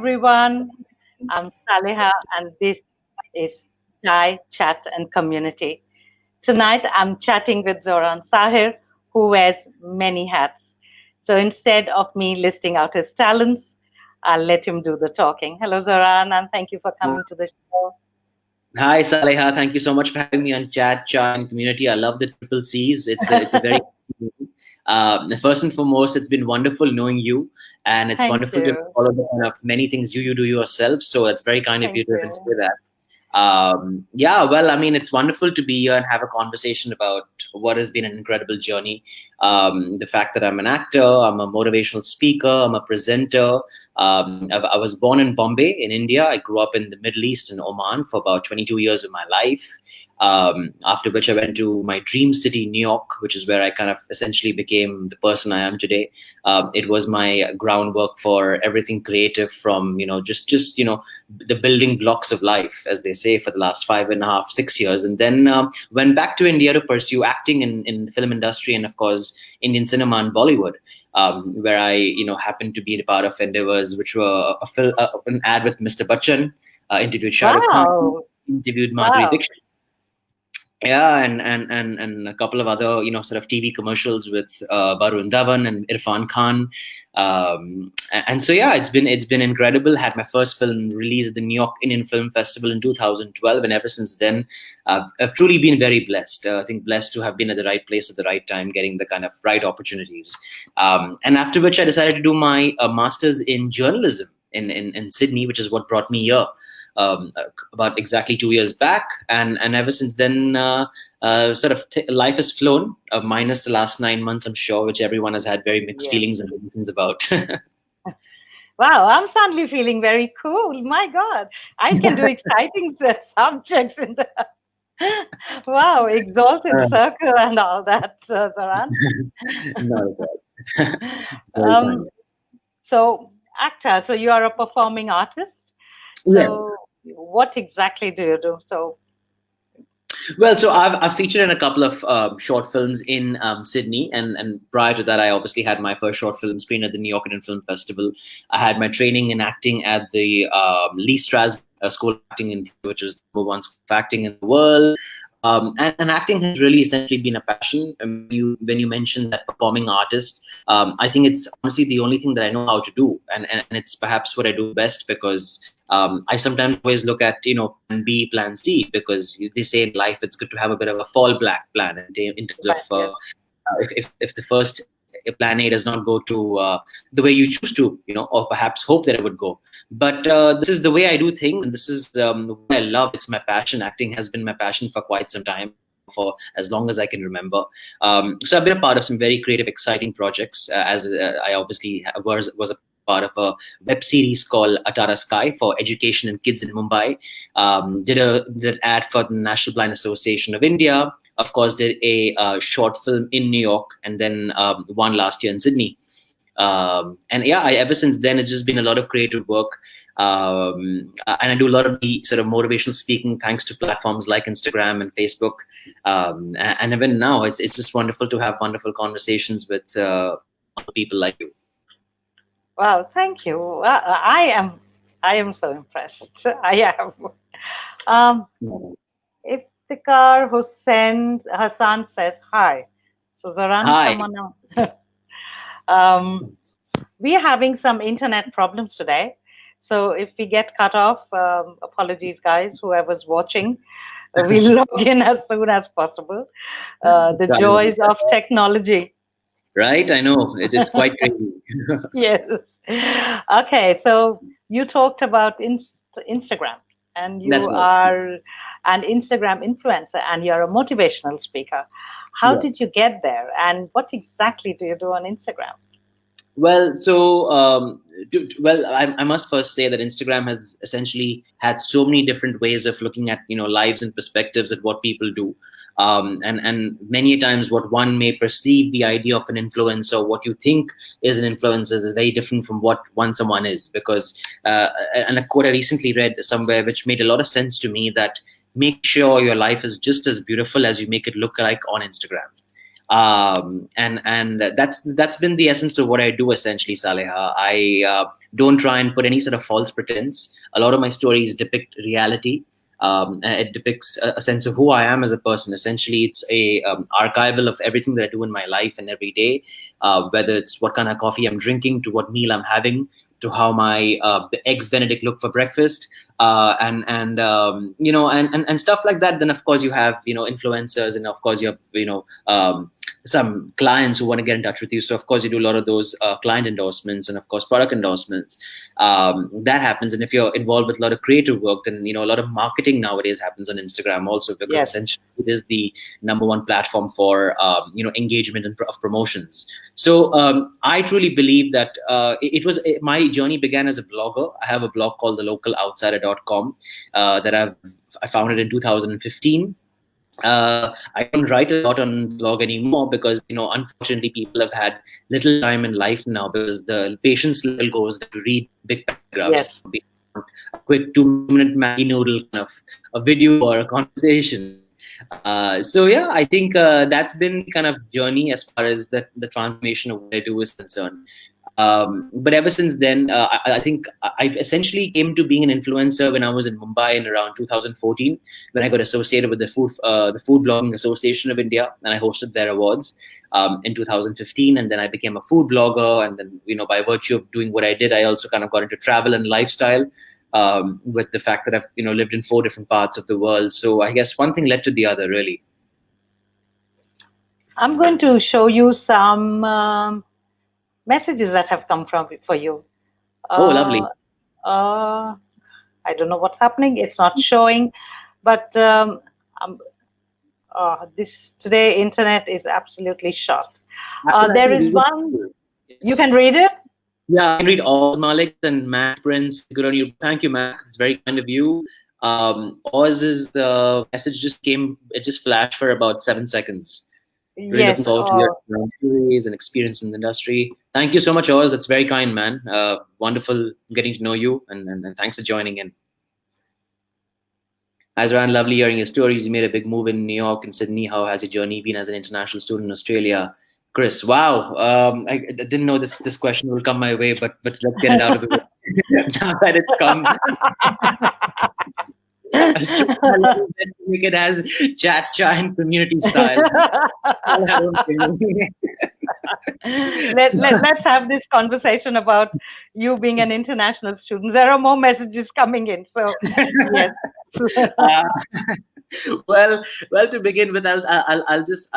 everyone. I'm Saleha, and this is Chai Chat and Community. Tonight, I'm chatting with Zoran Saher, who wears many hats. So instead of me listing out his talents, I'll let him do the talking. Hello, Zoran, and thank you for coming to the show. Hi, Saleha. Thank you so much for having me on Chat, Chai, and Community. I love the triple C's. It's a very first and foremost, it's been wonderful knowing you, and it's Thank wonderful to you. follow the kind of many things you do yourself. So it's very kind of Thank you to even you. say that. Yeah, well, I mean, it's wonderful to be here and have a conversation about what has been an incredible journey. The fact that I'm an actor, I'm a motivational speaker, I'm a presenter. I was born in Bombay, in India. I grew up in the Middle East in Oman for about 22 years of my life. After which I went to my dream city, New York, which is where I kind of essentially became the person I am today. It was my groundwork for everything creative, from just the building blocks of life, as they say, for the last 5.5, 6 years, and then went back to India to pursue acting in the film industry and, of course, Indian cinema and Bollywood. Where I, happened to be a part of endeavors which were an ad with Mr. Bachan, interviewed Shah Rukh Khan, Wow. interviewed Madhuri Wow. Dixit. Yeah, and a couple of other sort of TV commercials with Varun, Dhawan, and Irrfan Khan. And so yeah, it's been incredible. Had my first film released at the New York Indian Film Festival in 2012, and ever since then, I've truly been very blessed. I think blessed to have been at the right place at the right time, getting the kind of right opportunities. And after which, I decided to do my master's in journalism in Sydney, which is what brought me here. About exactly 2 years back, and ever since then, life has flown, minus the last 9 months, I'm sure, which everyone has had very mixed Yes. feelings and emotions about. Wow, I'm suddenly feeling very cool. My God, I can do exciting subjects in the wow, exalted Uh, circle and all that, Zoran. Not at all. Very Um, kind. so, actor, so you are a performing artist. Yeah. So, what exactly do you do? So, Well, so I've featured in a couple of short films in Sydney, and prior to that, I obviously had my first short film screen at the New York Indian Film Festival. I had my training in acting at the Lee Strasberg School of Acting, which is the number one school of acting in the world. And acting has really essentially been a passion. And when you mentioned that performing artist, I think it's honestly the only thing that I know how to do, and it's perhaps what I do best, because I sometimes always look at plan B, plan C, because they say in life it's good to have a bit of a fallback plan in terms of yes. if the first plan A does not go to the way you choose to, or perhaps hope that it would go. But this is the way I do things, and this is what I love. It's my passion. Acting has been my passion for quite some time, for as long as I can remember. So I've been a part of some very creative, exciting projects. As I obviously was a part of a web series called Atara Sky for education and kids in Mumbai. Did an ad for the National Blind Association of India. Of course, did a short film in New York, and then one last year in Sydney. And yeah, ever since then, it's just been a lot of creative work. And I do a lot of the sort of motivational speaking, thanks to platforms like Instagram and Facebook. And even now, it's just wonderful to have wonderful conversations with people like you. Wow, thank you. I am so impressed. I am. Um, Iftikhar Hassan says hi. So Zoran, Hi. someone else. We are having some internet problems today. So if we get cut off, apologies, guys, whoever's watching. We'll log in as soon as possible. The joys of technology. Right? I know. It's quite crazy. Yes. Okay, so you talked about Instagram, and you That's right. are an Instagram influencer, and you're a motivational speaker. How Yeah. did you get there, and what exactly do you do on Instagram? Well, so I must first say that Instagram has essentially had so many different ways of looking at lives and perspectives at what people do, and many times what one may perceive the idea of an influencer, what you think is an influencer, is very different from what someone is. Because and a quote I recently read somewhere which made a lot of sense to me, that make sure your life is just as beautiful as you make it look like on Instagram. And that's been the essence of what I do essentially, Saleha. I don't try and put any sort of false pretense. A lot of my stories depict reality. It depicts a sense of who I am as a person. Essentially, it's a archival of everything that I do in my life and every day, whether it's what kind of coffee I'm drinking, to what meal I'm having, to how my eggs Benedict look for breakfast, and stuff like that. Then of course you have influencers, and of course you have some clients who want to get in touch with you. So of course you do a lot of those client endorsements and of course product endorsements. That happens, and if you're involved with a lot of creative work, then a lot of marketing nowadays happens on Instagram also, because Yes. essentially it is the number one platform for engagement and of promotions. So I truly believe that my journey began as a blogger. I have a blog called thelocaloutsider.com that I founded in 2015. I don't write a lot on blog anymore because unfortunately people have had little time in life now, because the patience level goes to read big paragraphs. Yes. A quick 2-minute Maggie noodle kind of a video or a conversation. So yeah, I think that's been kind of journey as far as the transformation of what I do is concerned. But ever since then, I think I essentially came to being an influencer when I was in Mumbai in around 2014, when I got associated with the Food Blogging Association of India, and I hosted their awards in 2015. And then I became a food blogger, and then by virtue of doing what I did, I also kind of got into travel and lifestyle. With the fact that I've lived in 4 different parts of the world, so I guess one thing led to the other, really. I'm going to show you some messages that have come for you. Oh, lovely. I don't know what's happening. It's not showing, but this today internet is absolutely short. There is one. You can read it. Yeah, I can read all Malik and Mac Prince. Good on you. Thank you, Mac. It's very kind of you. Oz's message just came. It just flashed for about 7 seconds. Really Yes. looking forward to your stories and experience in the industry. Thank you so much, Oz. That's very kind, man. Wonderful getting to know you, and thanks for joining in. Hi, Zoran, lovely hearing your stories. You made a big move in New York and Sydney. How has your journey been as an international student in Australia? Chris, wow. I didn't know this question will come my way, but let's get it out of the way. Now that it's come. Make it as chat and community style. Let's have this conversation about you being an international student. There are more messages coming in, so yes. Well, to begin with, I'll just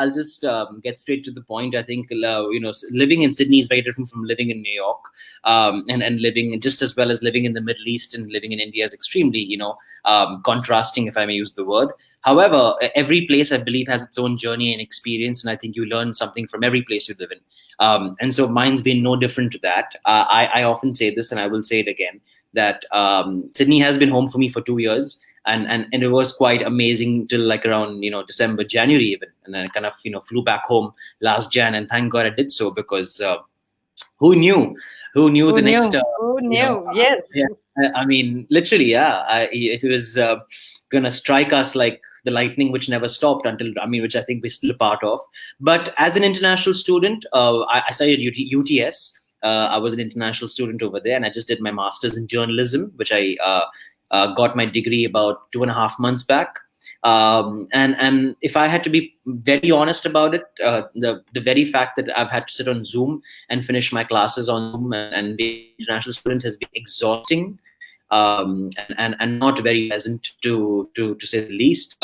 get straight to the point. I think living in Sydney is very different from living in New York, and living just as well as living in the Middle East and living in India is extremely contrasting, if I may use the word. However, every place I believe has its own journey and experience, and I think you learn something from every place you live in. And so mine's been no different to that. I often say this, and I will say it again, that Sydney has been home for me for 2 years. And it was quite amazing till like around December, January even, and then I kind of flew back home last Jan, and thank God I did so, because who knew the next who knew yes, yeah, I mean literally, yeah, it was gonna strike us like the lightning, which never stopped until which I think we're still a part of. But as an international student, I studied UTS. I was an international student over there, and I just did my master's in journalism, which I got my degree about 2.5 months back. And if I had to be very honest about it, the very fact that I've had to sit on Zoom and finish my classes on Zoom and be an international student has been exhausting, and not very pleasant to say the least.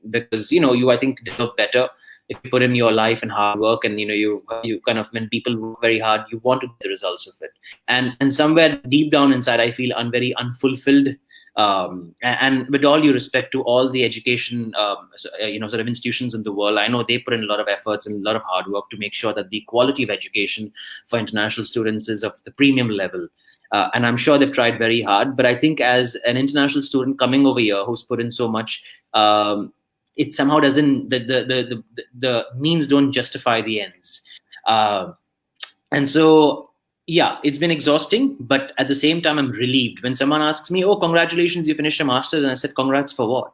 Because you I think deserve better if you put in your life and hard work, and you kind of, when people work very hard, you want to get the results of it, and somewhere deep down inside I feel very unfulfilled. And with all due respect to all the education sort of institutions in the world, I know they put in a lot of efforts and a lot of hard work to make sure that the quality of education for international students is of the premium level. And I'm sure they've tried very hard, but I think as an international student coming over here who's put in so much, it somehow doesn't, the means don't justify the ends. And so, yeah, it's been exhausting, but at the same time, I'm relieved when someone asks me, "Oh, congratulations, you finished your master's," and I said, "Congrats for what?"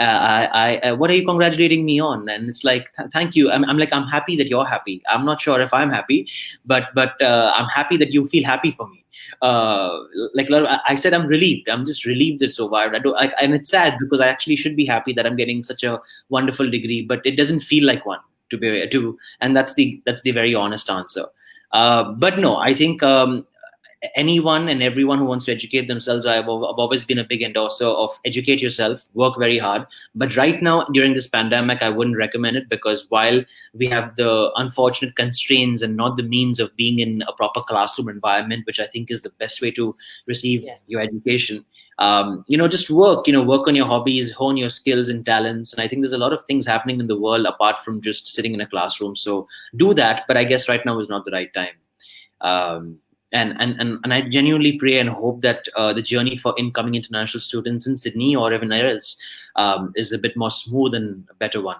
What are you congratulating me on? And it's like, thank you. I'm like, I'm happy that you're happy. I'm not sure if I'm happy, but I'm happy that you feel happy for me. Uh, like I said, I'm relieved. I'm just relieved it's over. And it's sad because I actually should be happy that I'm getting such a wonderful degree, but it doesn't feel like one and that's the very honest answer. But no, I think anyone and everyone who wants to educate themselves, I've always been a big endorser of educate yourself, work very hard. But right now, during this pandemic, I wouldn't recommend it, because while we have the unfortunate constraints and not the means of being in a proper classroom environment, which I think is the best way to receive your education, just work on your hobbies, hone your skills and talents. And I think there's a lot of things happening in the world apart from just sitting in a classroom. So do that. But I guess right now is not the right time. And I genuinely pray and hope that the journey for incoming international students in Sydney or even else is a bit more smooth and a better one.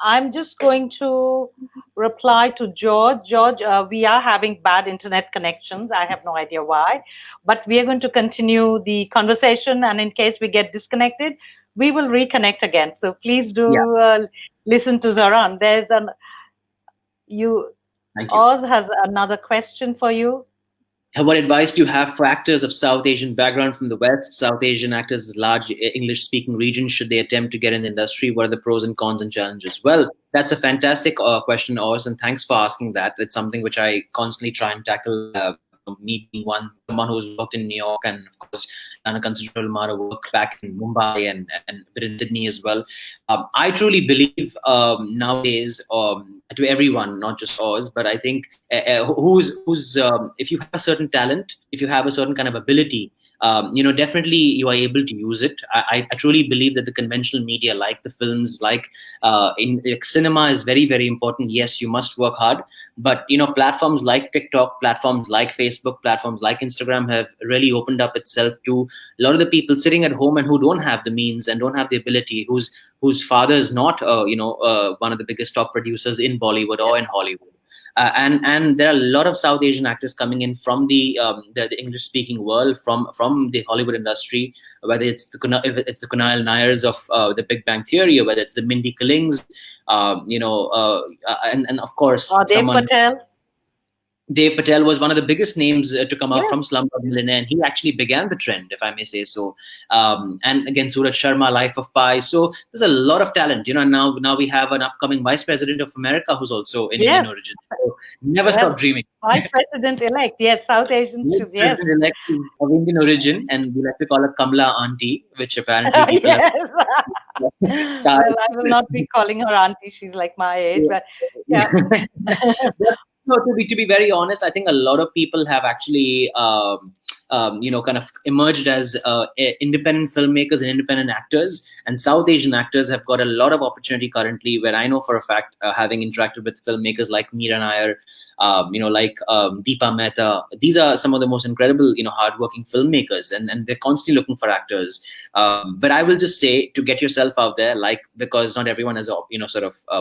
I'm just going to reply to George. George, we are having bad internet connections. I have no idea why, but we are going to continue the conversation. And in case we get disconnected, we will reconnect again. So please do listen to Zoran. Oz has another question for you. What advice do you have for actors of South Asian background from the West? South Asian actors, large English-speaking region, should they attempt to get in the industry? What are the pros and cons and challenges? Well, that's a fantastic question, Oz, and thanks for asking that. It's something which I constantly try and tackle. Me being someone who's worked in New York and of course done a considerable amount of work back in Mumbai and a bit in Sydney as well. I truly believe nowadays to everyone, not just Oz, but I think if you have a certain talent, if you have a certain kind of ability, definitely you are able to use it. I truly believe that the conventional media, like the films, like cinema, is very, very important. Yes, you must work hard, but platforms like TikTok, platforms like Facebook, platforms like Instagram have really opened up itself to a lot of the people sitting at home and who don't have the means and don't have the ability, whose father is not one of the biggest top producers in Bollywood or in Hollywood. And there are a lot of South Asian actors coming in from the English-speaking world, from the Hollywood industry, whether it's the Kunal Nayars of The Big Bang Theory, or whether it's the Mindy Kalings, and of course, Dave Patel was one of the biggest names to come out from Slumdog Millionaire, and he actually began the trend, if I may say so. And again, Suraj Sharma, Life of Pi. So there's a lot of talent. Now we have an upcoming Vice President of America who's also Indian origin. So never stop dreaming. Vice President-elect, yes, South Asian, yes. President-elect of Indian origin, and we like to call her Kamala Auntie, which apparently people well, I will not be calling her auntie. She's like my age, but yeah. No, to be very honest, I think a lot of people have actually, kind of emerged as independent filmmakers and independent actors. And South Asian actors have got a lot of opportunity currently, where I know for a fact, having interacted with filmmakers like Meera Nair, like Deepa Mehta. These are some of the most incredible, hardworking filmmakers, and they're constantly looking for actors. But I will just say to get yourself out there, because not everyone has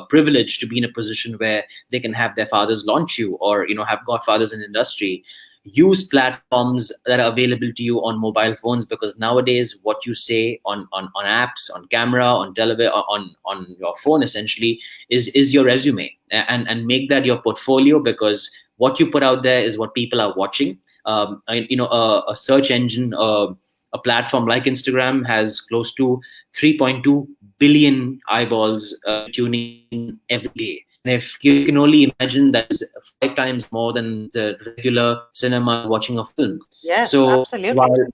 privilege to be in a position where they can have their fathers launch you, or have godfathers in industry. Use platforms that are available to you on mobile phones, because nowadays what you say on apps, on camera, on television, on your phone essentially is your resume, and make that your portfolio, because what you put out there is what people are watching. A search engine, a platform like Instagram has close to 3.2 billion eyeballs tuning in every day. And if you can only imagine, that's 5 times more than the regular cinema watching a film. Yes, so absolutely.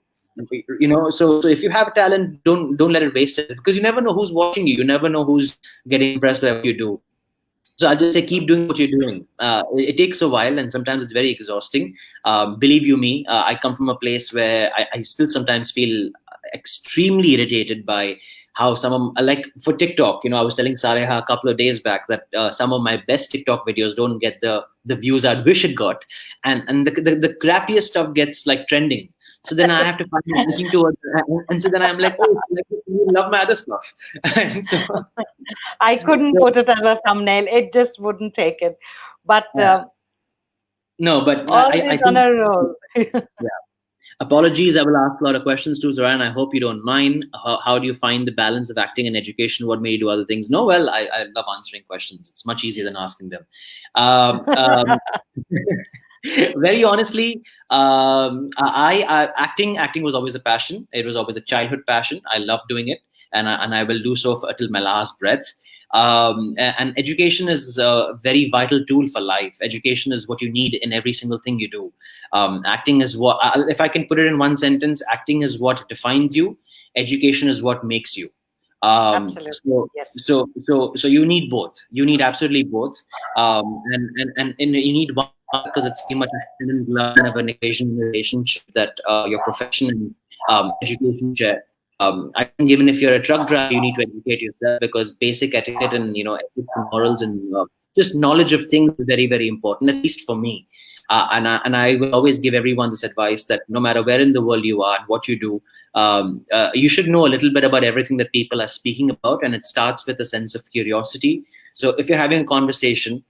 So if you have talent, don't let it waste it, because you never know who's watching you. You never know who's getting impressed by what you do. So I'll just say, keep doing what you're doing. It takes a while, and sometimes it's very exhausting. Believe you me, I come from a place where I still sometimes feel extremely irritated by how like for TikTok, I was telling Saleha a couple of days back that some of my best TikTok videos don't get the views I'd wish it got, and the crappiest stuff gets like trending. So then I have to find looking towards, and so then I'm like, oh, you love my other stuff. And so I couldn't put it as a thumbnail; it just wouldn't take it. But no, but I think, on a roll. Yeah. Apologies, I will ask a lot of questions too, Zoran. I hope you don't mind. How do you find the balance of acting and education? What may you do other things? No, well, I love answering questions. It's much easier than asking them. Um, um, very honestly, acting was always a passion. It was always a childhood passion. I love doing it, and I will do so till my last breath. And education is a very vital tool for life. Education is what you need in every single thing you do. Acting is what, if I can put it in one sentence, acting is what defines you. Education is what makes you. Absolutely. So, Yes. so you need both. You need absolutely both. And you need one because it's pretty much a hand in glove kind of an equation in a relationship that your profession and education share. I think even if you're a truck driver, you need to educate yourself because basic etiquette and ethics and morals and just knowledge of things is very, very important. At least for me, and I will always give everyone this advice that no matter where in the world you are and what you do, you should know a little bit about everything that people are speaking about, and it starts with a sense of curiosity. So if you're having a conversation,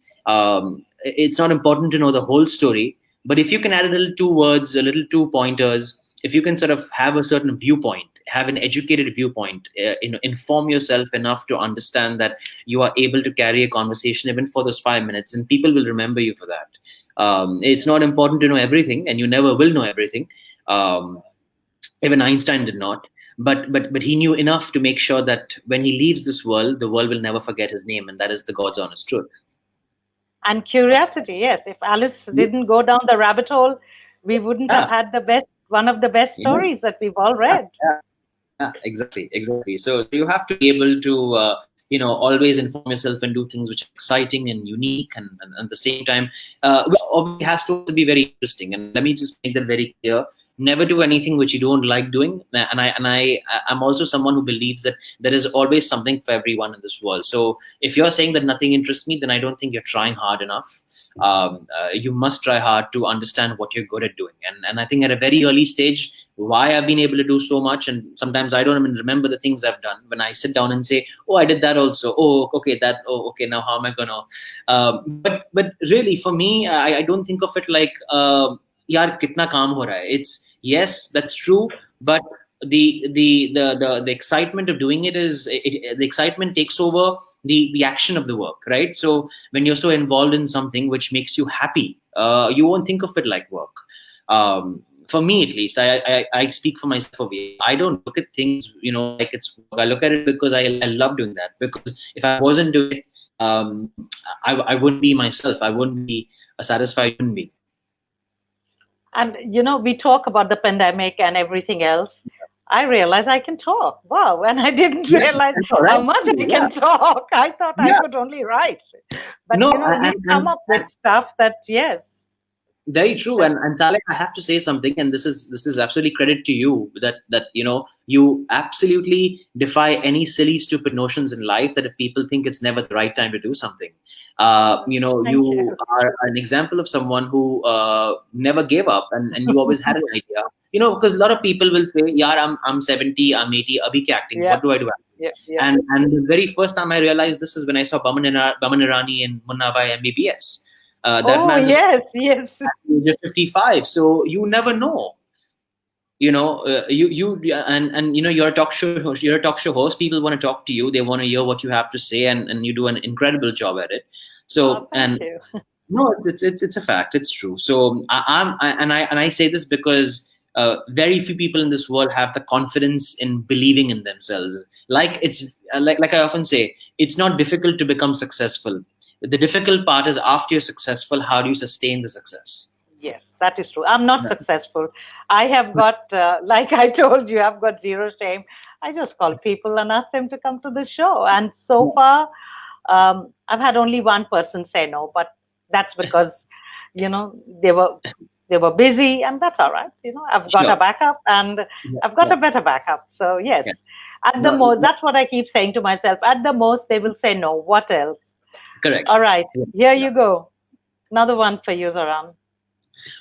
it's not important to know the whole story, but if you can add a little two words, a little two pointers, if you can sort of have a certain viewpoint, have an educated viewpoint, inform yourself enough to understand that you are able to carry a conversation even for those 5 minutes, and people will remember you for that. It's not important to know everything, and you never will know everything. Even Einstein did not, but he knew enough to make sure that when he leaves this world, the world will never forget his name, and that is the God's honest truth. And curiosity, yes. If Alice didn't go down the rabbit hole, we wouldn't have had one of the best stories that we've all read. Yeah, exactly. So you have to be able to, always inform yourself and do things which are exciting and unique, and at the same time, it has to also be very interesting. And let me just make that very clear: never do anything which you don't like doing. I'm also someone who believes that there is always something for everyone in this world. So if you're saying that nothing interests me, then I don't think you're trying hard enough. You must try hard to understand what you're good at doing. And I think at a very early stage, why I've been able to do so much, and sometimes I don't even remember the things I've done. When I sit down and say, "Oh, I did that also. Oh, okay, that. Oh, okay. Now how am I gonna?" But really, for me, I don't think of it like, "Yaar, kitna kaam ho raha hai." It's yes, that's true, but the excitement of doing it is the excitement takes over the action of the work, right? So when you're so involved in something which makes you happy, you won't think of it like work. For me, at least, I speak for myself over here. I don't look at things, like it's work. I look at it because I love doing that. Because if I wasn't doing it, I wouldn't be myself. I wouldn't be a satisfied human being. And we talk about the pandemic and everything else. I realize I can talk. Wow. And I didn't realize how much I can talk. I thought I could only write. But you come up with stuff that, yes. Very true. And Saleh, I have to say something, and this is absolutely credit to you that you absolutely defy any silly, stupid notions in life that if people think it's never the right time to do something. You are an example of someone who never gave up, and you always had an idea. Because a lot of people will say, "Yeah, I'm 70, I'm 80, abhi kya acting? What do I do?" Yeah. And the very first time I realized this is when I saw Baman Irani in Munna Bhai MBBS. That man yes. 55. So you never know. You're a talk show host. People want to talk to you. They want to hear what you have to say, and you do an incredible job at it. So thank you. No, it's a fact. It's true. So I say this because very few people in this world have the confidence in believing in themselves. Like I often say, it's not difficult to become successful. The difficult part is after you're successful, how do you sustain the success? Yes, that is true. I'm not successful. I have got, like I told you, I've got zero shame. I just call people and ask them to come to the show. And so far, I've had only one person say no, but that's because, they were busy, and that's all right. I've got a backup, and I've got a better backup. So yes, at the most, that's what I keep saying to myself. At the most, they will say no. What else? Correct. All right. Here you go. Another one for you, Zoran.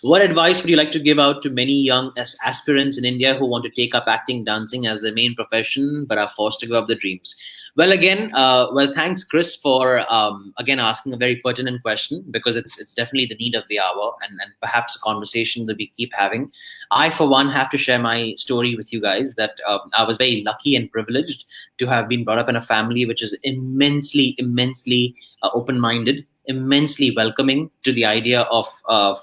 What advice would you like to give out to many young aspirants in India who want to take up acting, dancing as their main profession, but are forced to give up their dreams? Well, again, thanks, Chris, for again asking a very pertinent question, because it's definitely the need of the hour, and perhaps a conversation that we keep having. I, for one, have to share my story with you guys. That I was very lucky and privileged to have been brought up in a family which is immensely open-minded, immensely welcoming to the idea of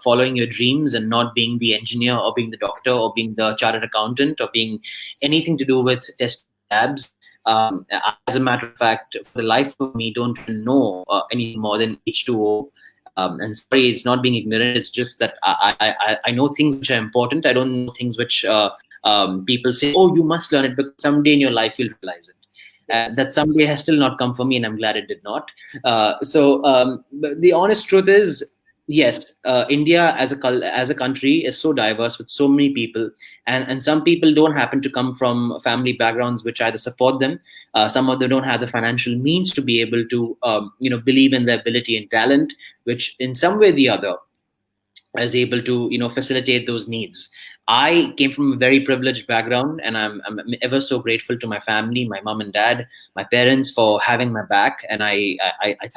following your dreams and not being the engineer or being the doctor or being the chartered accountant or being anything to do with testing labs. As a matter of fact, for the life of me, don't even know any more than H2O. And sorry, it's not being ignorant. It's just that I know things which are important. I don't know things which people say, oh, you must learn it because someday in your life you'll realize it. That someday has still not come for me, and I'm glad it did not. The honest truth is, yes, India as a country is so diverse with so many people, and some people don't happen to come from family backgrounds which either support them. Some of them don't have the financial means to be able to believe in their ability and talent, which in some way or the other is able to facilitate those needs. I came from a very privileged background, and I'm ever so grateful to my family, my mom and dad, my parents, for having my back, and I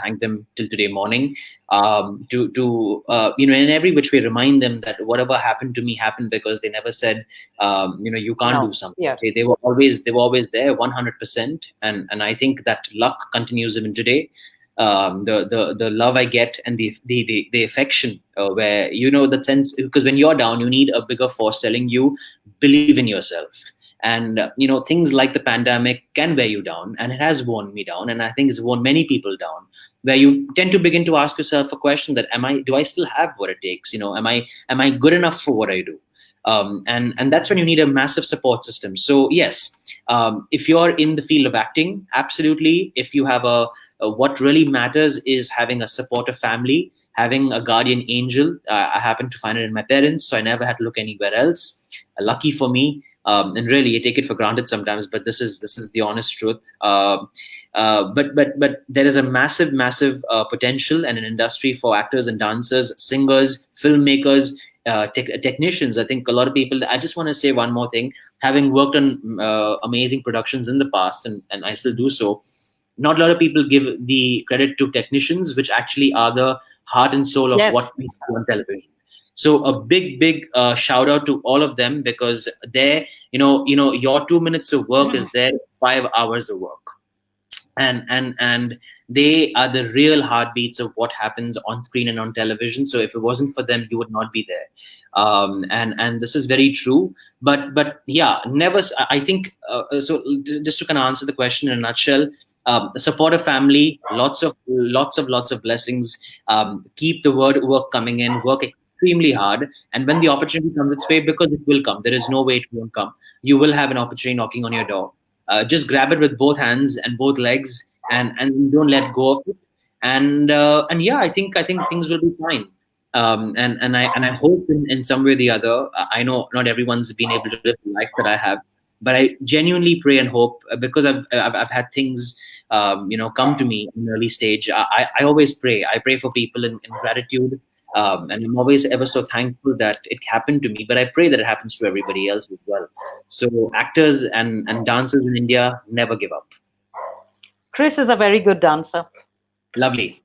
thank them till today morning. In every which way remind them that whatever happened to me happened because they never said you can't No. do something. Yeah. They were always there 100%, and I think that luck continues even today. The love I get and the affection, where that sense, because when you're down, you need a bigger force telling you believe in yourself. And things like the pandemic can wear you down, and it has worn me down, and I think it's worn many people down. Where you tend to begin to ask yourself a question that do I still have what it takes? Am I good enough for what I do? And that's when you need a massive support system. So yes, if you're in the field of acting, absolutely. If you have what really matters is having a supportive family, having a guardian angel. I happen to find it in my parents, so I never had to look anywhere else. Lucky for me, and really, I take it for granted sometimes, but this is the honest truth. But there is a massive potential and an industry for actors and dancers, singers, filmmakers, technicians. I think a lot of people. I just want to say one more thing. Having worked on amazing productions in the past, and I still do so, not a lot of people give the credit to technicians, which actually are the heart and soul of Yes. what we do on television. So a big shout out to all of them, because your 2 minutes of work is their 5 hours of work, and they are the real heartbeats of what happens on screen and on television. So if it wasn't for them, you would not be there. And this is very true. But yeah, never. I think so. Just to kind of answer the question in a nutshell. Support a family, lots of blessings. Keep the work coming in. Work extremely hard, and when the opportunity comes its way, because it will come. There is no way it won't come. You will have an opportunity knocking on your door. Just grab it with both hands and both legs, and don't let go of it. And yeah, I think things will be fine. And I hope in some way or the other. I know not everyone's been able to live the life that I have, but I genuinely pray and hope, because I've had things come to me in early stage. I always pray. I pray for people in gratitude, and I'm always ever so thankful that it happened to me. But I pray that it happens to everybody else as well. So actors and dancers in India, never give up. Chris is a very good dancer. Lovely.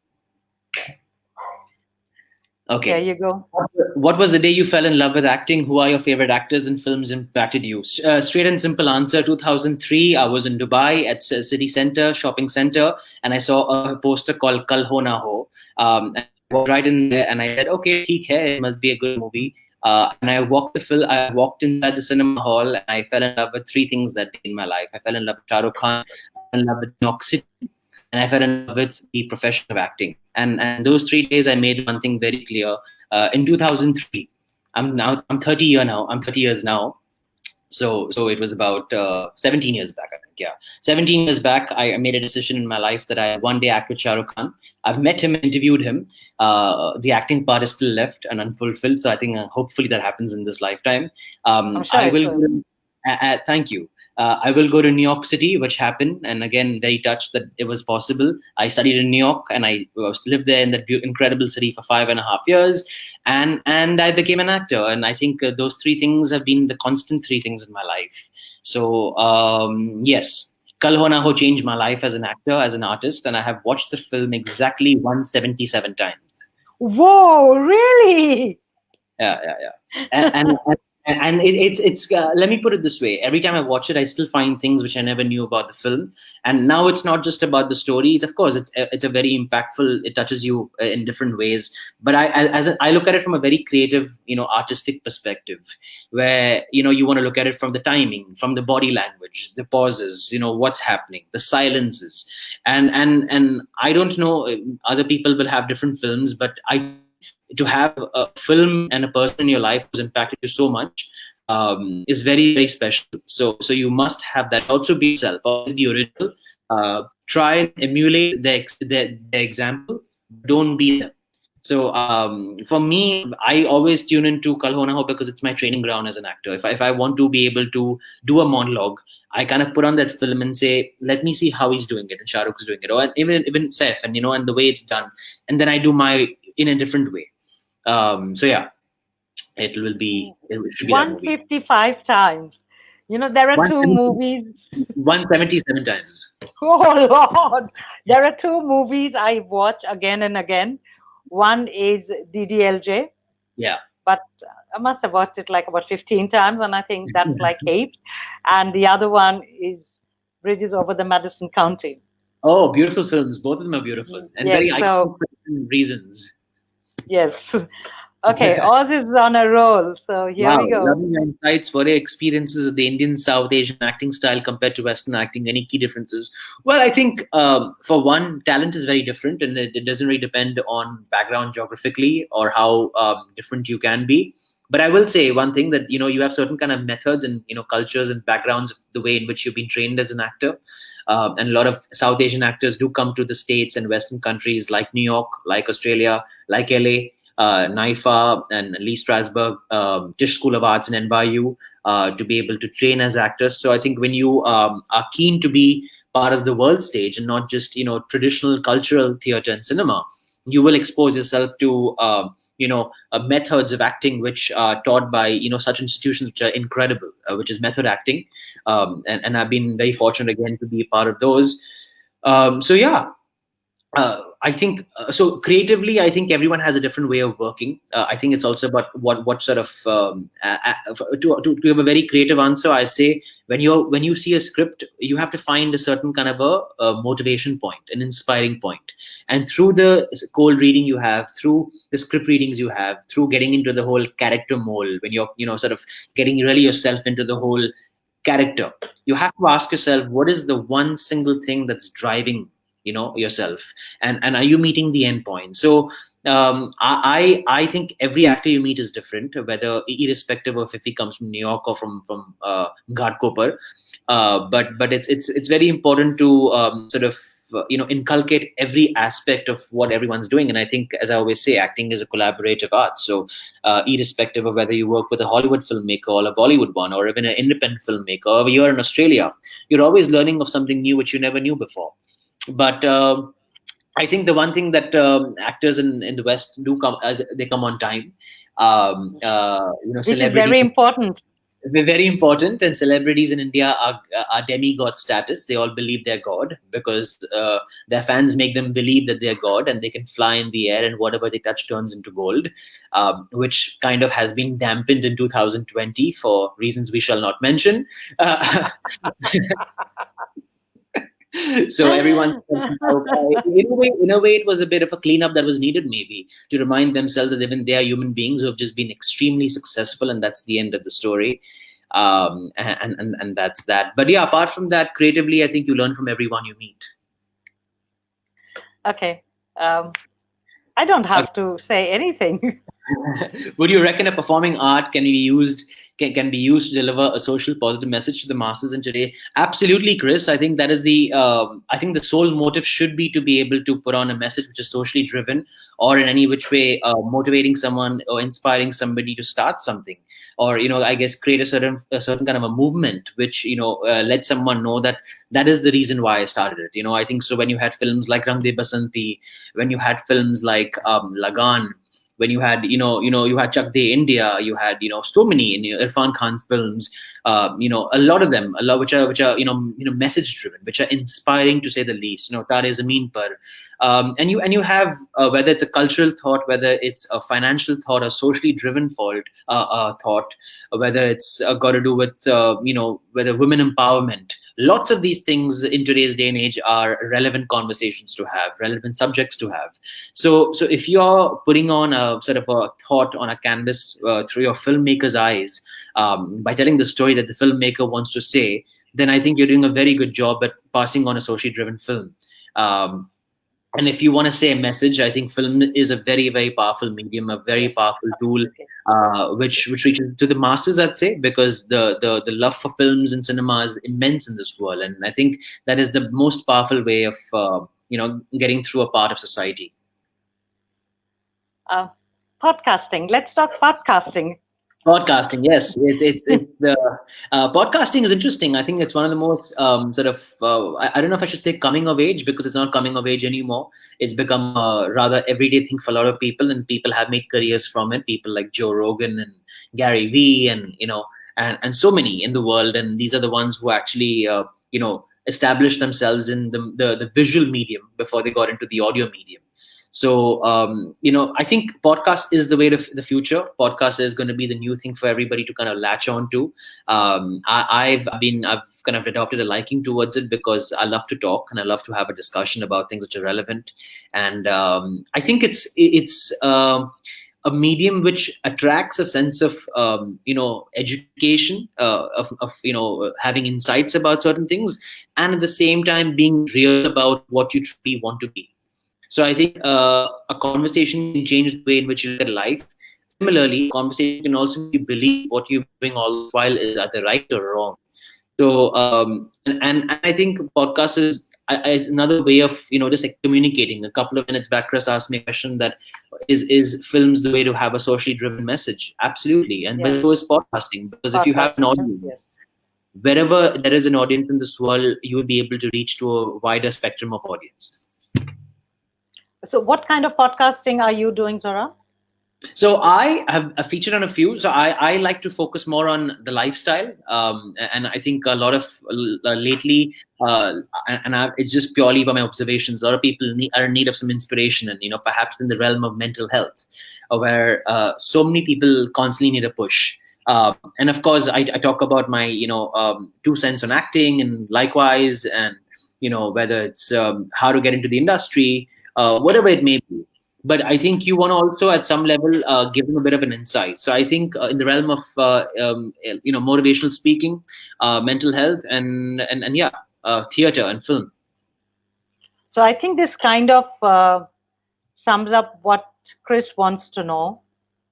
Okay. There you go. What was the day you fell in love with acting? Who are your favorite actors and films impacted you? Straight and simple answer. 2003. I was in Dubai at City Center, shopping center, and I saw a poster called Kal Ho Na Ho. And I was right in there, and I said, "Okay, theek hai, it must be a good movie." And I walked inside the cinema hall, and I fell in love with three things that day in my life. I fell in love with Shah Rukh Khan, I fell in love with New York City, and I fell in love with the profession of acting. And those 3 days, I made one thing very clear. In 2003, I'm 30 years now. So it was about 17 years back, I think. Yeah, 17 years back, I made a decision in my life that I one day act with Shah Rukh Khan. I've met him, interviewed him. The acting part is still left and unfulfilled. So I think hopefully that happens in this lifetime. I'm sure I will. it will. Thank you. I will go to New York City, which happened, and again, very touched that it was possible. I studied in New York, and I lived there in that incredible city for 5.5 years, and I became an actor. And I think those three things have been the constant three things in my life. So yes, Kal Ho Na Ho changed my life as an actor, as an artist, and I have watched the film exactly 177 times. Whoa, really? Yeah. And it's let me put it this way: every time I watch it, I still find things which I never knew about the film. And now it's not just about the story. It's, of course, it's a very impactful. It touches you in different ways. But I look at it from a very creative, artistic perspective, where you want to look at it from the timing, from the body language, the pauses, what's happening, the silences, and I don't know. Other people will have different films, but to have a film and a person in your life who's impacted you so much is very, very special. So you must have that. Also, be yourself. Always be original. Try and emulate their example. Don't be them. So for me, I always tune into Kal Ho Na Ho because it's my training ground as an actor. If I want to be able to do a monologue, I kind of put on that film and say, let me see how he's doing it, and Shah Rukh is doing it, or even Saif, and and the way it's done, and then I do my in a different way. So yeah, it should be that movie. 155 times. There are two movies. 177 times. Oh Lord, there are two movies I watch again and again. One is DDLJ. Yeah. But I must have watched it like about 15 times, and I think that's like heaps. And the other one is Bridges Over the Madison County. Oh, beautiful films. Both of them are beautiful and very iconic reasons. Yes. Okay, Oz is on a roll. So here we go. Loving your insights. What are your experiences of the Indian South Asian acting style compared to Western acting? Any key differences? Well, I think for one, talent is very different, and it doesn't really depend on background geographically or how different you can be. But I will say one thing, that you have certain kind of methods and cultures and backgrounds, the way in which you've been trained as an actor. And a lot of South Asian actors do come to the States and Western countries like New York, like Australia, like LA, NIFA and Lee Strasberg, Tisch School of Arts in NYU, to be able to train as actors. So I think when you are keen to be part of the world stage and not just traditional cultural theater and cinema, you will expose yourself to methods of acting which are taught by such institutions which are incredible, which is method acting, and I've been very fortunate again to be a part of those. So yeah. I think so creatively, I think everyone has a different way of working. I think it's also about what sort of to give a very creative answer. I'd say when you see a script, you have to find a certain kind of a motivation point, an inspiring point, and through the cold reading you have, through the script readings you have, through getting into the whole character mold, when you're sort of getting really yourself into the whole character, you have to ask yourself, what is the one single thing that's driving yourself, and are you meeting the end point? So I think every actor you meet is different, whether irrespective of if he comes from New York or from Ghatkopar, but it's very important to sort of inculcate every aspect of what everyone's doing. And I think, as I always say, acting is a collaborative art. So irrespective of whether you work with a Hollywood filmmaker or a Bollywood one, or even an independent filmmaker, or you're in Australia, you're always learning of something new which you never knew before. But I think the one thing that actors in the West do come as they come on time. Which is very important. Very important, and celebrities in India are demigod status. They all believe they're God because their fans make them believe that they're God and they can fly in the air and whatever they touch turns into gold, which kind of has been dampened in 2020 for reasons we shall not mention. So everyone, in a way, it was a bit of a cleanup that was needed, maybe, to remind themselves that even they are human beings who have just been extremely successful, and that's the end of the story. And that's that. But yeah, apart from that, creatively, I think you learn from everyone you meet. Okay, I don't have to say anything. Would you reckon a performing art can be used can be used to deliver a social positive message to the masses in today. Absolutely, Chris. I think that is I think the sole motive should be to be able to put on a message which is socially driven, or in any which way motivating someone or inspiring somebody to start something, or I guess create a certain kind of a movement which let someone know that that is the reason why I started it. I think so. When you had films like Rang De Basanti, when you had films like Lagan, when you had you had Chak De India, you had so many Irfan Khan's films, a lot of them, a lot which are message driven, which are inspiring to say the least. Tare Zameen Par, and you have whether it's a cultural thought, whether it's a financial thought, a socially driven thought, whether it's got to do with whether women empowerment. Lots of these things in today's day and age are relevant conversations to have, relevant subjects to have. So if you're putting on a sort of a thought on a canvas through your filmmaker's eyes, by telling the story that the filmmaker wants to say, then I think you're doing a very good job at passing on a socially driven film. And if you want to say a message, I think film is a very, very powerful medium, a very powerful tool, which reaches to the masses, I'd say, because the love for films and cinema is immense in this world, and I think that is the most powerful way of getting through a part of society. Podcasting. Let's talk podcasting. Podcasting, yes, it's the podcasting is interesting. I think it's one of the most sort of I don't know if I should say coming of age, because it's not coming of age anymore. It's become a rather everyday thing for a lot of people, and people have made careers from it. People like Joe Rogan and Gary Vee, and and so many in the world, and these are the ones who actually established themselves in the visual medium before they got into the audio medium. So, I think podcast is the way to the future. Podcast is going to be the new thing for everybody to kind of latch on to. I've kind of adopted a liking towards it because I love to talk and I love to have a discussion about things which are relevant. And I think it's a medium which attracts a sense of education, of having insights about certain things, and at the same time being real about what you truly want to be. So I think a conversation can change the way in which you look at life. Similarly, a conversation can also make you believe what you're doing all the while is either right or wrong. So and I think podcast is another way of just like communicating. A couple of minutes back, Chris asked me a question that is films the way to have a socially driven message? Absolutely, and but so is podcasting, because if you have an audience, wherever there is an audience in this world, you will be able to reach to a wider spectrum of audience. So what kind of podcasting are you doing, Zoran? So I have featured on a few. So I like to focus more on the lifestyle. And I think a lot of lately, it's just purely by my observations, a lot of people are in need of some inspiration, and, perhaps in the realm of mental health, where so many people constantly need a push. And of course, I talk about my, 2 cents on acting, and likewise, and, whether it's how to get into the industry, whatever it may be. But I think you want to also, at some level, give them a bit of an insight. So I think in the realm of motivational speaking, mental health, and theater and film. So I think this kind of sums up what Chris wants to know.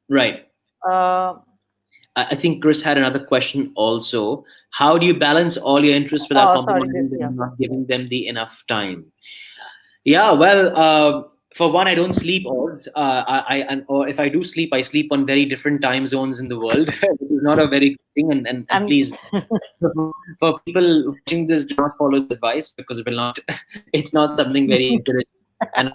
Right. I think Chris had another question also. How do you balance all your interests without compromising and not giving them the enough time? Yeah, well, for one, I don't sleep, or if I do sleep, I sleep on very different time zones in the world, which is not a very good thing. And please, for people watching this, do not follow this advice, because it's not something very encouraging. And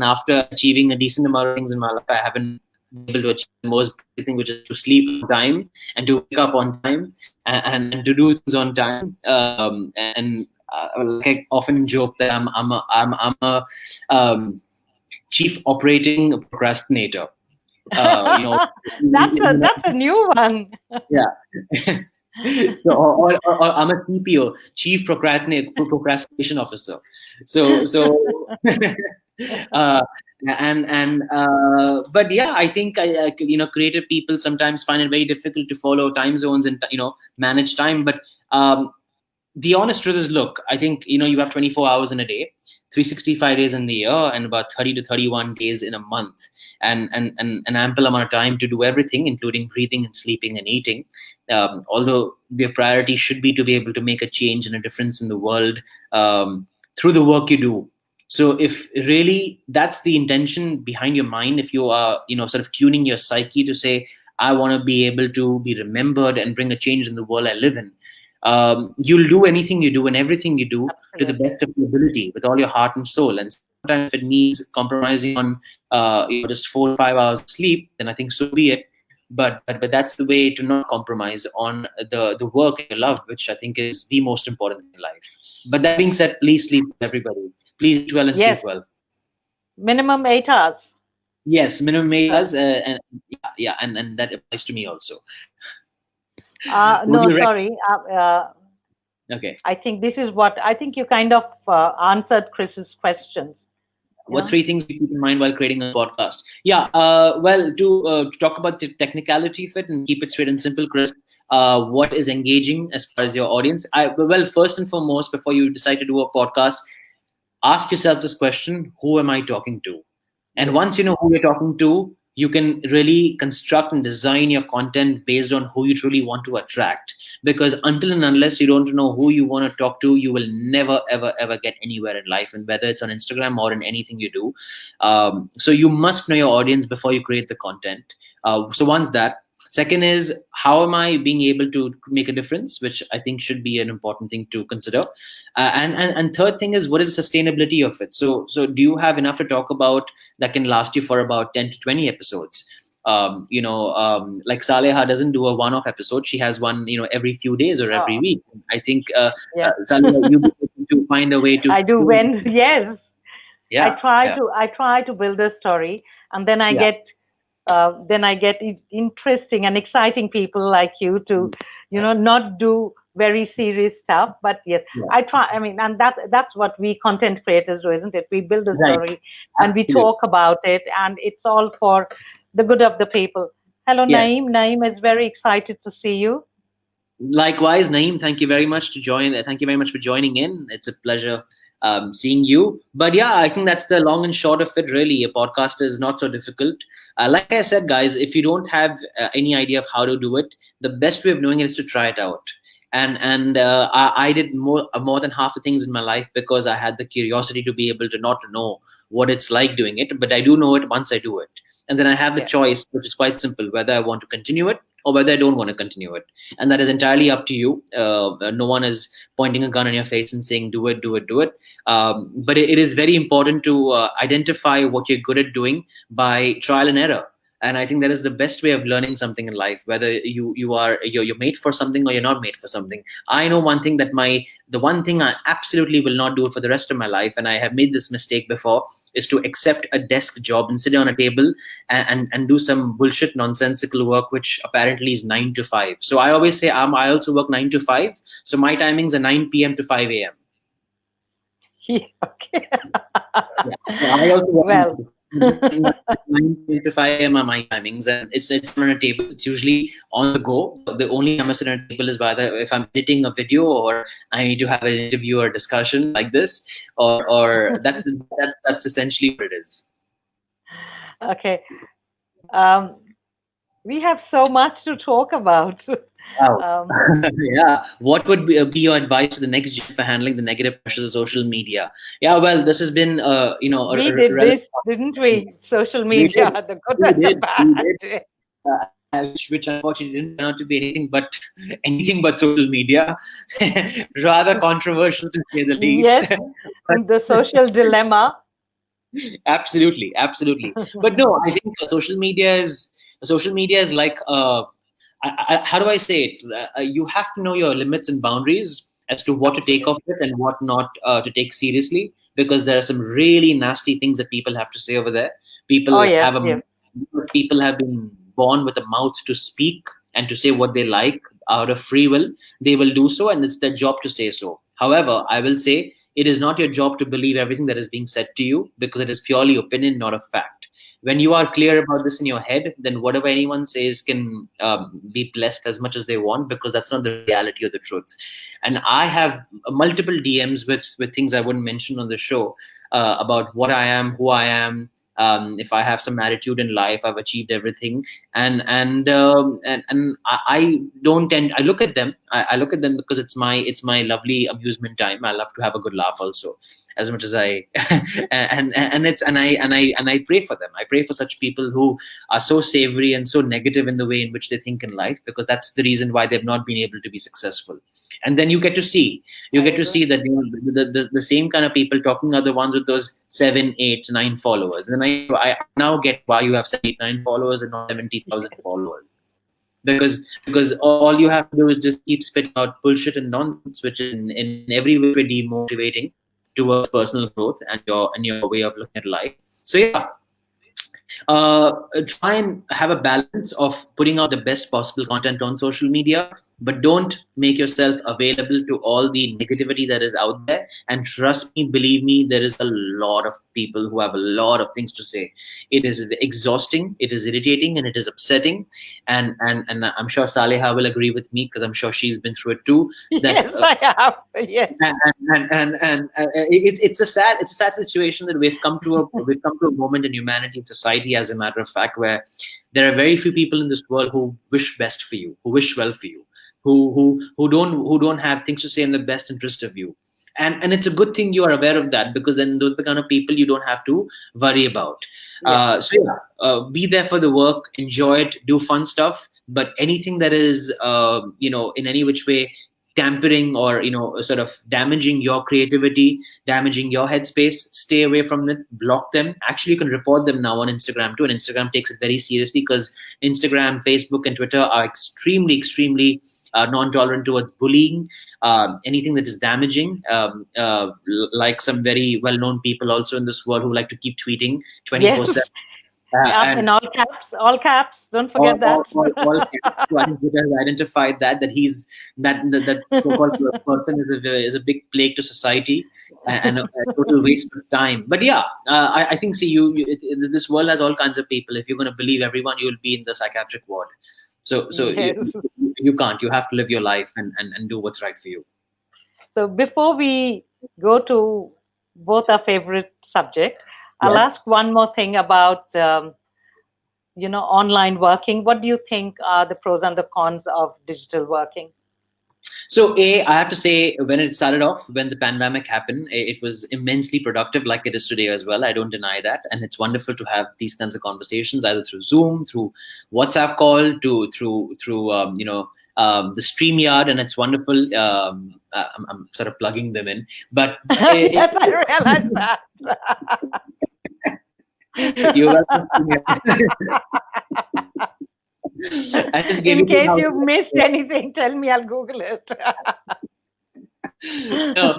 after achieving a decent amount of things in my life, I haven't been able to achieve the most basic thing, which is to sleep on time and to wake up on time and to do things on time. Like I often joke that I'm a chief operating procrastinator. That's a new one. Yeah. So, or I'm a CPO, chief procrastination officer. So but yeah, I think creative people sometimes find it very difficult to follow time zones and manage time. But The honest truth is, look, I think, you have 24 hours in a day, 365 days in the year, and about 30 to 31 days in a month, and an ample amount of time to do everything, including breathing and sleeping and eating. Although your priority should be to be able to make a change and a difference in the world, through the work you do. So if really that's the intention behind your mind, if you are, sort of tuning your psyche to say, I want to be able to be remembered and bring a change in the world I live in, you'll do anything you do and everything you do to the Absolutely. best of your ability with all your heart and soul. And sometimes if it means compromising on just 4 or 5 hours of sleep, then I think so be it. But that's the way to not compromise on the work you love, which I think is the most important thing in life. But that being said, please sleep, everybody. Please eat well and sleep Yes, well. minimum 8 hours. Yes, minimum 8 hours, Uh, and yeah, and that applies to me also. Would no, you sorry. okay? I think this is what I think you kind of answered Chris's questions. You What know, three things you keep in mind while creating a podcast? Yeah, well, to talk about the technicality of it and keep it straight and simple, Chris. What is engaging as far as your audience? Well, first and foremost, before you decide to do a podcast, ask yourself this question: who am I talking to? And once yes, you know who you're talking to, you can really construct and design your content based on who you truly want to attract. Because until and unless you don't know who you want to talk to, you will never, ever, ever get anywhere in life. And whether it's on Instagram or in anything you do, so you must know your audience before you create the content. So once that. Second is, how am I being able to make a difference, which I think should be an important thing to consider. And third thing is, what is the sustainability of it? So do you have enough to talk about that can last you for about 10 to 20 episodes? Like Saleha doesn't do a one-off episode. She has one, every few days or every uh, week. I think, yeah. Saleha, you be able to find a way to I do do. when yes, Yeah, yeah, I try to build a story, and yeah, then I get interesting and exciting people like you to, not do very serious stuff. But yes, yeah, I try. I mean, and that's what we content creators do, isn't it? We build a right. story and we Absolutely. talk about it, and it's all for the good of the people. Hello, Yes. Naeem. Naeem is very excited to see you. Likewise, Naeem, thank you very much to join. Thank you very much for joining in. It's a pleasure seeing you. But yeah, I think that's the long and short of it. Really, a podcast is not so difficult. Like I said, guys, if you don't have any idea of how to do it, the best way of doing it is to try it out. And I did more than half the things in my life because I had the curiosity to be able to not know what it's like doing it, but I do know it once I do it. And then I have the Yes. choice, which is quite simple, whether I want to continue it or whether I don't want to continue it, and that is entirely up to you. No one is pointing a gun on your face and saying do it, do it, do it. But it is very important to identify what you're good at doing by trial and error. And I think that is the best way of learning something in life, whether you're made for something or you're not made for something. I know one thing, that the one thing I absolutely will not do for the rest of my life, and I have made this mistake before, is to accept a desk job and sit on a table and do some bullshit nonsensical work, which apparently is 9 to 5. So I always say, I also work 9 to 5. So my timings are 9 p.m. to 5 a.m. Yeah, okay. Yeah. So I also work Well, 9 to 5 a.m. are my timings, and it's on a table. It's usually on the go. The only time I sit on a table is either if I'm editing a video or I need to have an interview or discussion like this, or that's essentially what it is. okay. Um, we have so much to talk about. Wow. Um, Yeah. What would be your advice to the next gen for handling the negative pressures of social media? Yeah. Well, this has been, we a did relevant. this, didn't we? Social We media, did. the good We and the did. We bad. did. Which unfortunately didn't turn out to be anything but social media. Rather controversial to say the least. Yes, the social dilemma. Absolutely, absolutely. But no, I think social media is like, how do I say it? You have to know your limits and boundaries as to what to take off Absolutely. it and what not to take seriously, because there are some really nasty things that people have to say over there. Oh, People yes, have a yes. people have been born with a mouth to speak and to say what they like out of free will. They will do so, and it's their job to say so. However, I will say it is not your job to believe everything that is being said to you, because it is purely opinion, not a fact. when you are clear about this in your head, then whatever anyone says can be blessed as much as they want, because that's not the reality or the truth. And I have multiple DMs with things I wouldn't mention on the show, about what I am, who I am. If I have some attitude in life, I've achieved everything, and I don't tend. I look at them. I look at them because it's my lovely amusement time. I love to have a good laugh also, as much as I and I pray for them. I pray for such people who are so savory and so negative in the way in which they think in life, because that's the reason why they've not been able to be successful. And then you get to see that the same kind of people talking are the ones with those 7, 8, 9 followers. And then I now get why you have 7, 8, 9 followers and not 70,000 followers. Because all you have to do is just keep spitting out bullshit and nonsense, which is in every way demotivating towards personal growth and your way of looking at life. So yeah, try and have a balance of putting out the best possible content on social media, but don't make yourself available to all the negativity that is out there. And trust me, believe me, there is a lot of people who have a lot of things to say. It is exhausting, it is irritating, and it is upsetting. And I'm sure Saleha will agree with me, because I'm sure she's been through it too. That, yes, I have. Yes. And it's a sad situation that we've come to a moment in humanity and society, as a matter of fact, where there are very few people in this world who wish best for you, who wish well for you, who don't have things to say in the best interest of you. And it's a good thing you are aware of that, because then those are the kind of people you don't have to worry about. Be there for the work, enjoy it, do fun stuff. But anything that is in any which way tampering or sort of damaging your creativity, damaging your headspace, stay away from it, block them. Actually, you can report them now on Instagram too, and Instagram takes it very seriously, because Instagram, Facebook, and Twitter are extremely non-tolerant towards bullying, anything that is damaging, like some very well-known people also in this world who like to keep tweeting 24/7. Yes. In all caps. Don't forget that. All caps. So I think Twitter has identified that he's that so-called person is a big plague to society and a total waste of time. But yeah, I think this world has all kinds of people. If you're going to believe everyone, you will be in the psychiatric ward. So Yes. you can't. You have to live your life and do what's right for you. So before we go to both our favorite subject, I'll ask one more thing about online working. What do you think are the pros and the cons of digital working? So I have to say, when it started off, when the pandemic happened, it was immensely productive, like it is today as well. I don't deny that. And it's wonderful to have these kinds of conversations, either through Zoom, through WhatsApp call, through the StreamYard, and it's wonderful. I'm sort of plugging them in. But yes, I realize that. You're welcome. In case you've missed anything, tell me, I'll Google it. No,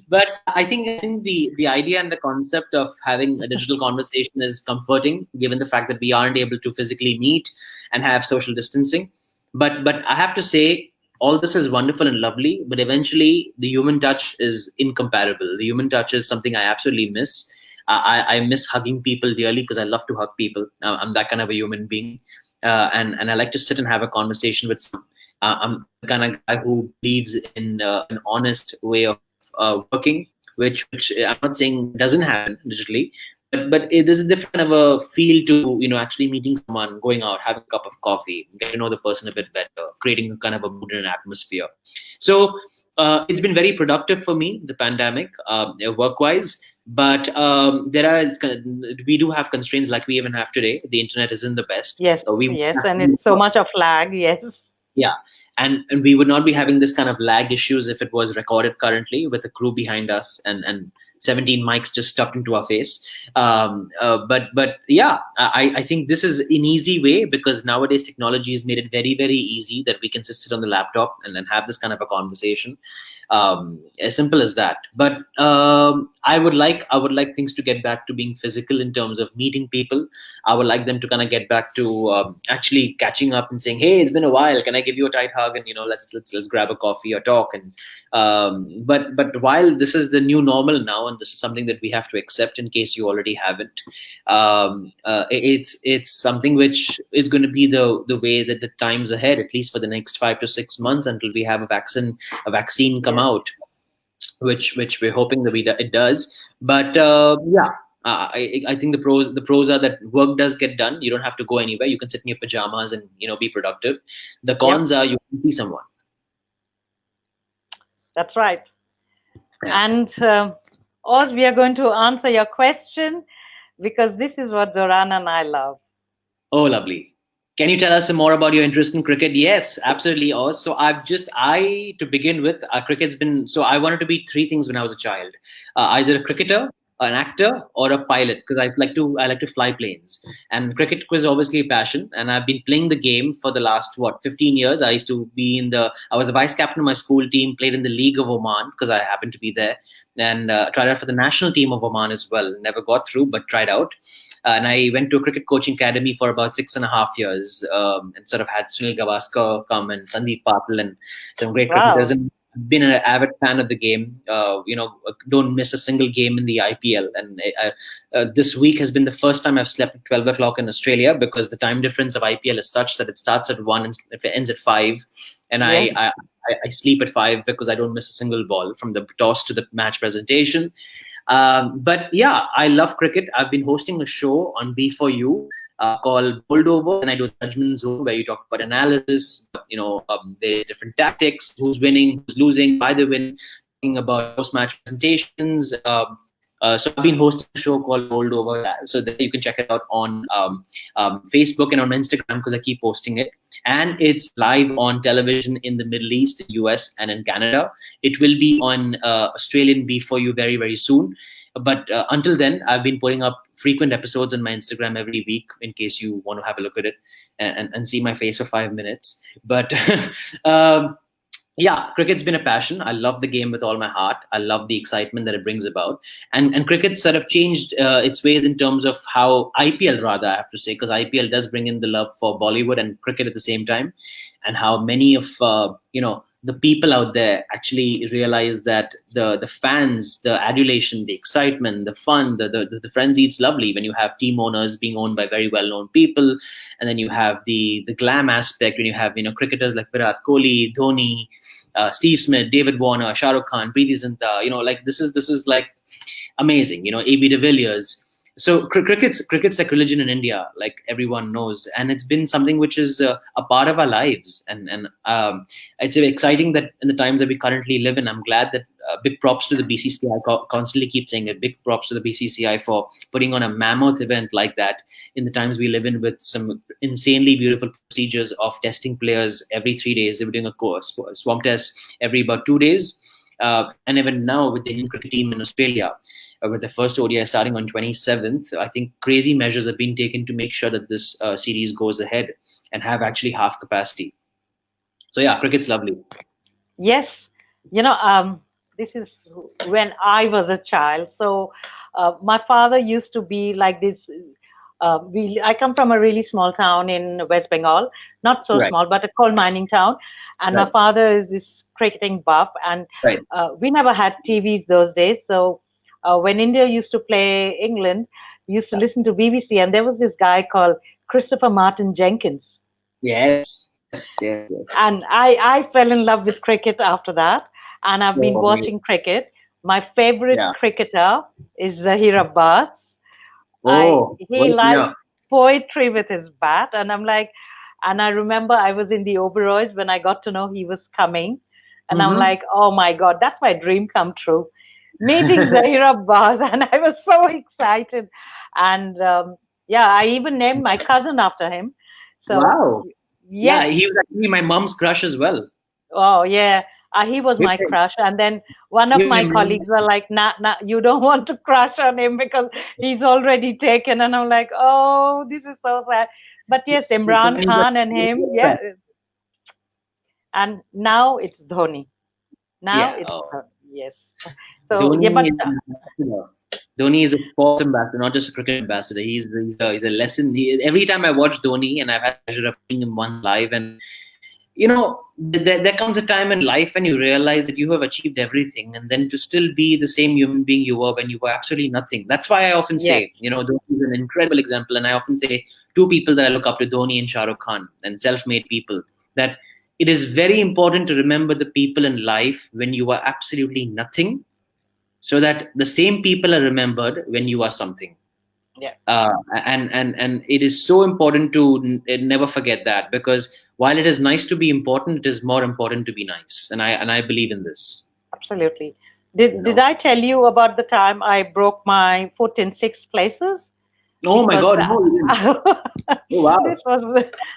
but I think the idea and the concept of having a digital conversation is comforting, given the fact that we aren't able to physically meet and have social distancing. But I have to say, all this is wonderful and lovely, but eventually the human touch is incomparable. The human touch is something I absolutely miss. I miss hugging people dearly, because I love to hug people. I'm that kind of a human being, and I like to sit and have a conversation with someone. I'm the kind of guy who believes in an honest way of working, which I'm not saying doesn't happen digitally, but there's a different kind of a feel to actually meeting someone, going out, having a cup of coffee, get to know the person a bit better, creating a kind of a mood and an atmosphere. So it's been very productive for me, the pandemic, work-wise. But we do have constraints, like we even have today. The internet isn't the best. Yes, and it's so much of lag. Yes. Yeah, and we would not be having this kind of lag issues if it was recorded currently with a crew behind us and 17 mics just stuffed into our face. But yeah, I think this is an easy way, because nowadays technology has made it very, very easy that we can just sit on the laptop and then have this kind of a conversation. As simple as that. But I would like things to get back to being physical in terms of meeting people. I would like them to kind of get back to actually catching up and saying, "Hey, it's been a while. Can I give you a tight hug? And let's grab a coffee or talk." And but while this is the new normal now, now, and this is something that we have to accept in case you already haven't. It's something which is going to be the way that the times ahead, at least for the next 5 to 6 months, until we have a vaccine come out, which we're hoping that it does. But yeah. I think the pros are that work does get done. You don't have to go anywhere. You can sit in your pajamas and be productive. The cons are you can see someone. That's right. Yeah. And Oz, we are going to answer your question because this is what Zoran and I love. Oh, lovely. Can you tell us some more about your interest in cricket? Yes, absolutely, Oz. So to begin with, cricket's been, so I wanted to be three things when I was a child. Either a cricketer, an actor, or a pilot, because I like to fly planes. And cricket was obviously a passion, and I've been playing the game for the last 15 years. I used to be I was the vice captain of my school team, played in the League of Oman because I happened to be there, and tried out for the national team of Oman as well. Never got through, but tried out. And I went to a cricket coaching academy for about 6.5 years, and sort of had Sunil Gavaskar come and Sandeep Patil and some great cricketers. And been an avid fan of the game. Don't miss a single game in the IPL. And this week has been the first time I've slept at 12 o'clock in Australia, because the time difference of IPL is such that it starts at 1 and it ends at 5. And yes. I sleep at 5 because I don't miss a single ball from the toss to the match presentation. But yeah, I love cricket. I've been hosting a show on B4U called Bowled Over, and I do a judgment zone where you talk about analysis. There's different tactics: who's winning, who's losing, why they win. Talking about post-match presentations. So I've been hosting a show called Bowled Over, so that you can check it out on Facebook and on Instagram, because I keep posting it. And it's live on television in the Middle East, US, and in Canada. It will be on Australian B4U very, very soon. But until then, I've been putting up frequent episodes on my Instagram every week, in case you want to have a look at it and see my face for 5 minutes. But yeah, cricket's been a passion. I love the game with all my heart. I love the excitement that it brings about. And cricket's sort of changed its ways in terms of how IPL, rather, I have to say, because IPL does bring in the love for Bollywood and cricket at the same time, and how many of the people out there actually realize that the fans, the adulation, the excitement, the fun, the frenzy, it's lovely when you have team owners being owned by very well-known people, and then you have the glam aspect when you have cricketers like Virat Kohli, Dhoni, Steve Smith, David Warner, Shah Rukh Khan, Preeti Zinta. This is like amazing. AB de Villiers. So cricket's like religion in India, like everyone knows, and it's been something which is a part of our lives, and it's exciting that in the times that we currently live in. I'm glad that big props to the BCCI. Constantly keep saying it. Big props to the BCCI for putting on a mammoth event like that in the times we live in, with some insanely beautiful procedures of testing players every 3 days. They were doing a swamp test every about 2 days, and even now with the Indian cricket team in Australia, with the first ODI starting on 27th, I think crazy measures have been taken to make sure that this series goes ahead and have actually half capacity. So yeah, cricket's lovely. Yes, this is when I was a child. So my father used to be like this. I come from a really small town in West Bengal, not so small, but a coal mining town. And my father is this cricketing buff, and we never had TVs those days. So when India used to play England, we used to listen to BBC, and there was this guy called Christopher Martin Jenkins. Yes. And I fell in love with cricket after that, and I've been watching cricket. My favorite cricketer is Zaheer Abbas. He likes poetry with his bat, and I remember I was in the Oberoids when I got to know he was coming, and I'm like, oh my God, that's my dream come true. Meeting Zaheer Abbas, and I was so excited. And I even named my cousin after him. So, wow. Yes. Yeah, he was actually my mom's crush as well. Oh, yeah. He was my crush. And then one of my colleagues were like, nah, you don't want to crush on him because he's already taken. And I'm like, oh, this is so sad. But yes, Imran Khan and him, yeah. And now it's Dhoni. Dhoni, yes. So Dhoni is a sports ambassador, not just a cricket ambassador. He's a lesson. Every time I watch Dhoni, and I've had the pleasure of seeing him one live, and there comes a time in life when you realize that you have achieved everything, and then to still be the same human being you were when you were absolutely nothing. That's why I often Yes. say, Dhoni is an incredible example, and I often say two people that I look up to, Dhoni and Shah Rukh Khan, and self-made people, that it is very important to remember the people in life when you are absolutely nothing, so that the same people are remembered when you are something. Yeah. And it is so important to never forget that, because while it is nice to be important, it is more important to be nice, and I believe in this. Absolutely. Did I tell you about the time I broke my foot in 6 places? Oh my God! No, you didn't. Oh, wow. This was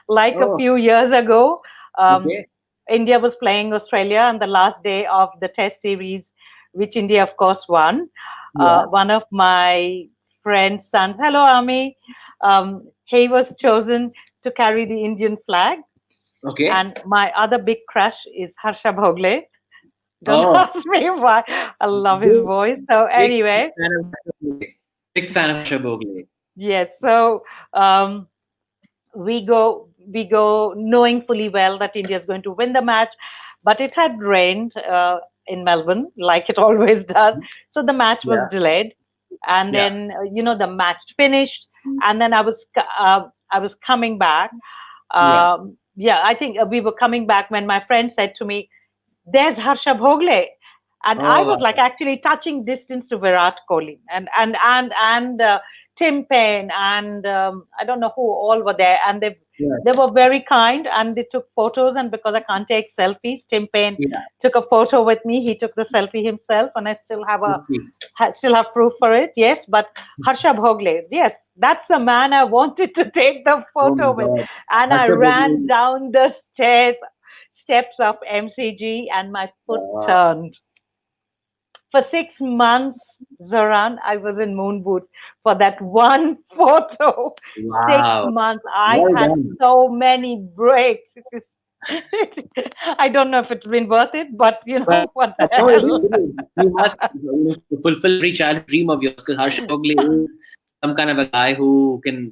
like a few years ago. Okay. India was playing Australia on the last day of the Test series, which India, of course, won. Yeah. One of my friend's sons, hello, Ami, he was chosen to carry the Indian flag. Okay. And my other big crush is Harsha Bhogle. Don't ask me why. I love his voice. So anyway. Big fan of Harsha Bhogle. Yes. So we go knowing fully well that India is going to win the match, but it had rained in Melbourne like it always does. So the match was delayed, and then the match finished, and then I was coming back. I think we were coming back when my friend said to me, "There's Harsha Bhogle." And I was like actually touching distance to Virat Kohli and Tim Payne and I don't know who all were there, and they were very kind and they took photos. And because I can't take selfies, Tim Payne took a photo with me. He took the selfie himself, and I still have proof for it. Yes, but Harsha Bhogle, yes, that's the man I wanted to take the photo with, and I ran down the steps of MCG, and my foot turned. For 6 months, Zoran, I was in moon boots for that one photo. Wow. 6 months. I had so many breaks. I don't know if it's been worth it, but what the hell? You must fulfill every child's dream of yours, because Harsha Bhogle is some kind of a guy who can,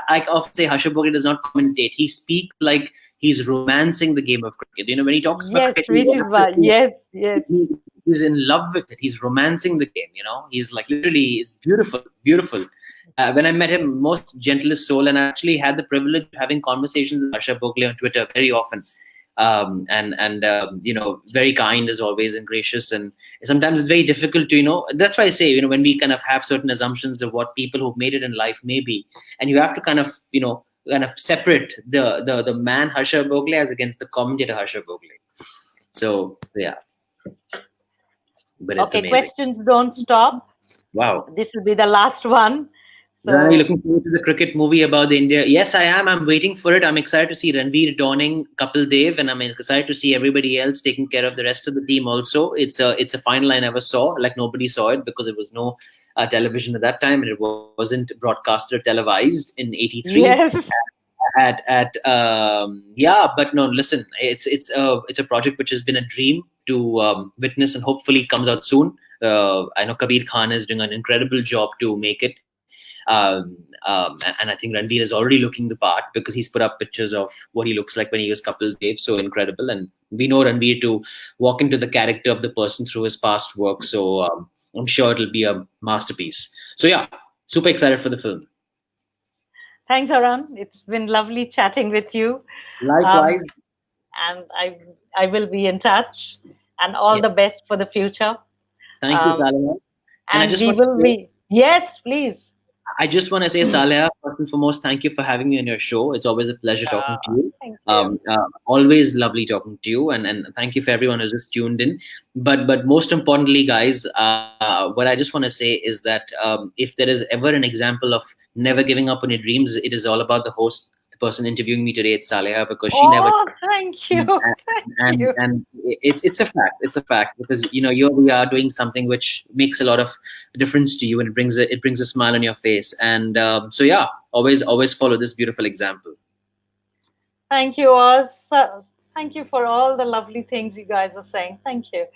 I often say Harsha Bhogle does not commentate. He speaks like he's romancing the game of cricket. When he talks about cricket, yes. He's in love with it. He's romancing the game. He's like literally, it's beautiful, beautiful. When I met him, most gentlest soul, and I actually had the privilege of having conversations with Harsha Bhogle on Twitter very often. Very kind as always and gracious. And sometimes it's very difficult to, that's why I say, when we kind of have certain assumptions of what people who've made it in life may be, and you have to kind of separate the man Harsha Bhogle as against the commentator Harsha Bhogle. So yeah. But okay, questions don't stop. Wow. This will be the last one. So, are you looking forward to the cricket movie about the India? Yes, I am. I'm waiting for it. I'm excited to see Ranveer donning Kapil Dev, and I'm excited to see everybody else taking care of the rest of the team also. It's a final I never saw. Like nobody saw it because there was no television at that time, and it wasn't broadcasted or televised in '83. Yes. But no, listen, it's a project which has been a dream to witness, and hopefully comes out soon. I know Kabir Khan is doing an incredible job to make it. And I think Ranveer is already looking the part because he's put up pictures of what he looks like when he was Kapil Dev. So incredible. And we know Ranveer to walk into the character of the person through his past work. So I'm sure it'll be a masterpiece. So yeah, super excited for the film. Thanks, Varun. It's been lovely chatting with you. Likewise. And I will be in touch. And all the best for the future. Thank you, Saleha. And we will be. Yes, please. I just want to say, Saleha, first and foremost, thank you for having me on your show. It's always a pleasure talking to you. Thank you. Always lovely talking to you, and thank you for everyone who's just tuned in. But most importantly, guys, what I just want to say is that if there is ever an example of never giving up on your dreams, it is all about the host, the person interviewing me today. It's Saleha, because she never. Thank you. And it's a fact. It's a fact because here we are doing something which makes a lot of difference to you, and it brings a smile on your face. And so yeah, always follow this beautiful example. Thank you, Oz. Thank you for all the lovely things you guys are saying. Thank you.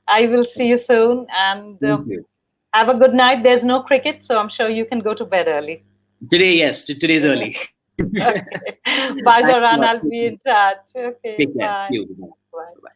I will see you soon, and have a good night. There's no cricket, so I'm sure you can go to bed early. Today, yes. Today's early. Okay. Bye, Thanks a Zoran. lot. I'll be in touch. Okay, Take care. bye. See you. Bye. Bye.